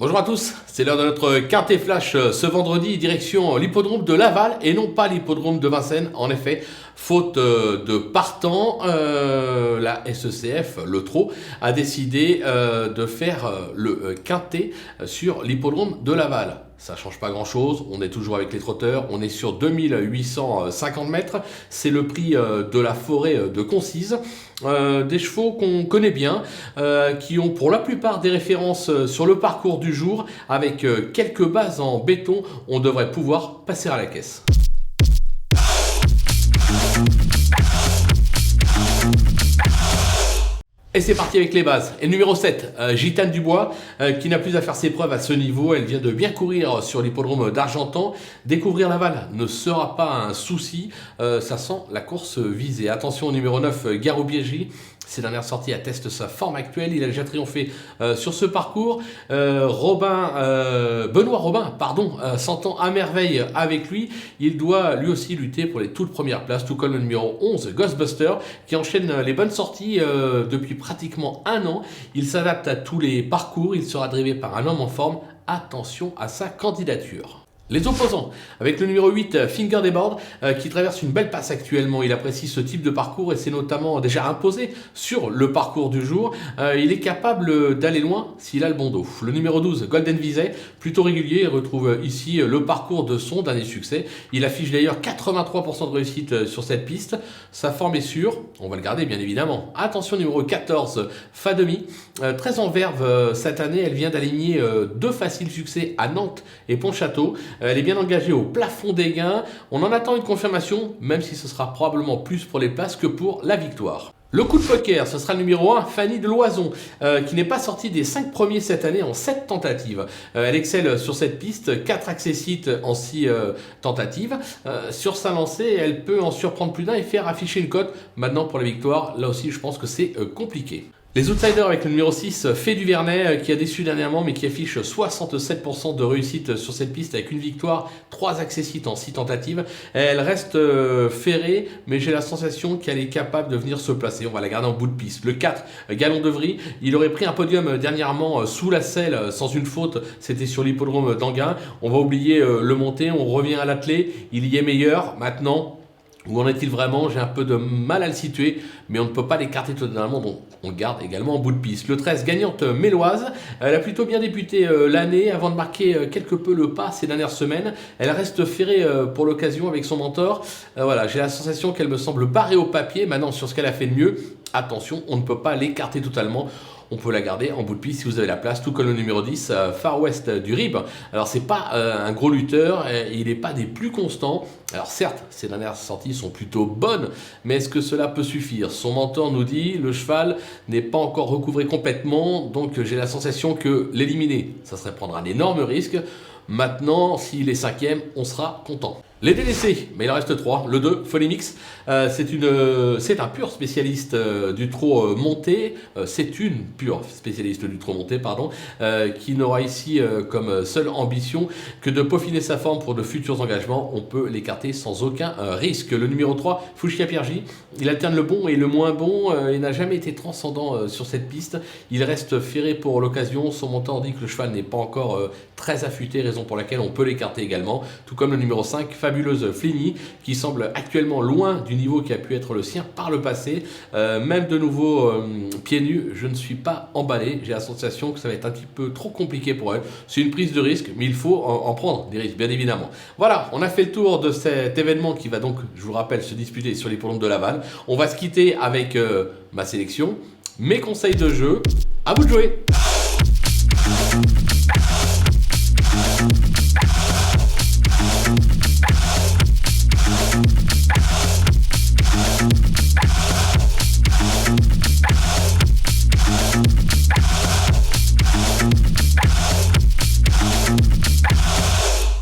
Bonjour à tous, c'est l'heure de notre quintet flash ce vendredi, direction l'hippodrome de Laval et non pas l'hippodrome de Vincennes. En effet, faute de partant, la SECF, le trot, a décidé de faire le quintet sur l'hippodrome de Laval. Ça ne change pas grand chose, on est toujours avec les trotteurs, on est sur 2850 mètres, c'est le prix de la forêt de Concise. Des chevaux qu'on connaît bien, qui ont pour la plupart des références sur le parcours du jour, avec quelques bases en béton, on devrait pouvoir passer à la caisse. Et c'est parti avec les bases. Et numéro 7, Gitane Dubois, qui n'a plus à faire ses preuves à ce niveau. Elle vient de bien courir sur l'hippodrome d'Argentan. Découvrir Laval ne sera pas un souci. Ça sent la course visée. Attention au numéro 9, Garou Biégi. Ses dernières sorties attestent sa forme actuelle. Il a déjà triomphé sur ce parcours. Benoît Robin, s'entend à merveille avec lui. Il doit lui aussi lutter pour les toutes premières places, tout comme le numéro 11, Ghostbuster, qui enchaîne les bonnes sorties depuis pratiquement un an. Il s'adapte à tous les parcours. Il sera drivé par un homme en forme. Attention à sa candidature. Les opposants, avec le numéro 8, Finger des Boards, qui traverse une belle passe actuellement. Il apprécie ce type de parcours et s'est notamment déjà imposé sur le parcours du jour. Il est capable d'aller loin s'il a le bon dos. Le numéro 12, Golden Visay, plutôt régulier, retrouve ici le parcours de son dernier succès. Il affiche d'ailleurs 83% de réussite sur cette piste. Sa forme est sûre, on va le garder bien évidemment. Attention, numéro 14, Fademi, très en verve cette année. Elle vient d'aligner deux faciles succès à Nantes et Pontchâteau. Elle est bien engagée au plafond des gains. On en attend une confirmation, même si ce sera probablement plus pour les places que pour la victoire. Le coup de poker, ce sera le numéro 1, Fanny de Loison, qui n'est pas sortie des 5 premiers cette année en 7 tentatives. Elle excelle sur cette piste, 4 accessites en 6 tentatives. Sur sa lancée, elle peut en surprendre plus d'un et faire afficher une cote. Maintenant pour la victoire, là aussi je pense que c'est compliqué. Les outsiders avec le numéro 6, Fée du Vernet, qui a déçu dernièrement mais qui affiche 67% de réussite sur cette piste avec une victoire, 3 accessites en 6 tentatives. Elle reste ferrée, mais j'ai la sensation qu'elle est capable de venir se placer. On va la garder en bout de piste. Le 4, Galon de Vry, il aurait pris un podium dernièrement sous la selle sans une faute. C'était sur l'hippodrome d'Anguin. On va oublier le monté, on revient à l'attelé. Il y est meilleur. Maintenant, où en est-il vraiment? J'ai un peu de mal à le situer, mais on ne peut pas l'écarter totalement, donc on le garde également en bout de piste. Le 13, gagnante méloise, elle a plutôt bien débuté l'année avant de marquer quelque peu le pas ces dernières semaines. Elle reste ferrée pour l'occasion avec son mentor. Voilà, j'ai la sensation qu'elle me semble barrée au papier. Maintenant, sur ce qu'elle a fait de mieux, attention, on ne peut pas l'écarter totalement. On peut la garder en bout de piste si vous avez la place, tout comme le numéro 10, Far West du Rib. Alors c'est pas un gros lutteur, il n'est pas des plus constants. Alors certes, ses dernières sorties sont plutôt bonnes, mais est-ce que cela peut suffire? Son mentor nous dit, le cheval n'est pas encore recouvré complètement, donc j'ai la sensation que l'éliminer, ça serait prendre un énorme risque. Maintenant, s'il est 5e, on sera content. Les délaissés, mais il en reste 3. Le 2, Phonemix, c'est un pur spécialiste du trot monté. C'est une pure spécialiste du trot monté, qui n'aura ici comme seule ambition que de peaufiner sa forme pour de futurs engagements. On peut l'écarter sans aucun risque. Le numéro 3, Fushia Piergi, il alterne le bon et le moins bon. Il n'a jamais été transcendant sur cette piste. Il reste ferré pour l'occasion. Son montant dit que le cheval n'est pas encore très affûté, raison pour laquelle on peut l'écarter également. Tout comme le numéro 5, Fabuleuse Fligny, qui semble actuellement loin du niveau qui a pu être le sien par le passé. Même de nouveau pieds nus, je ne suis pas emballé. J'ai la sensation que ça va être un petit peu trop compliqué pour elle. C'est une prise de risque, mais il faut en prendre des risques, bien évidemment. Voilà, on a fait le tour de cet événement qui va donc, je vous rappelle, se disputer sur l'hippodrome de Laval. On va se quitter avec ma sélection, mes conseils de jeu. À vous de jouer!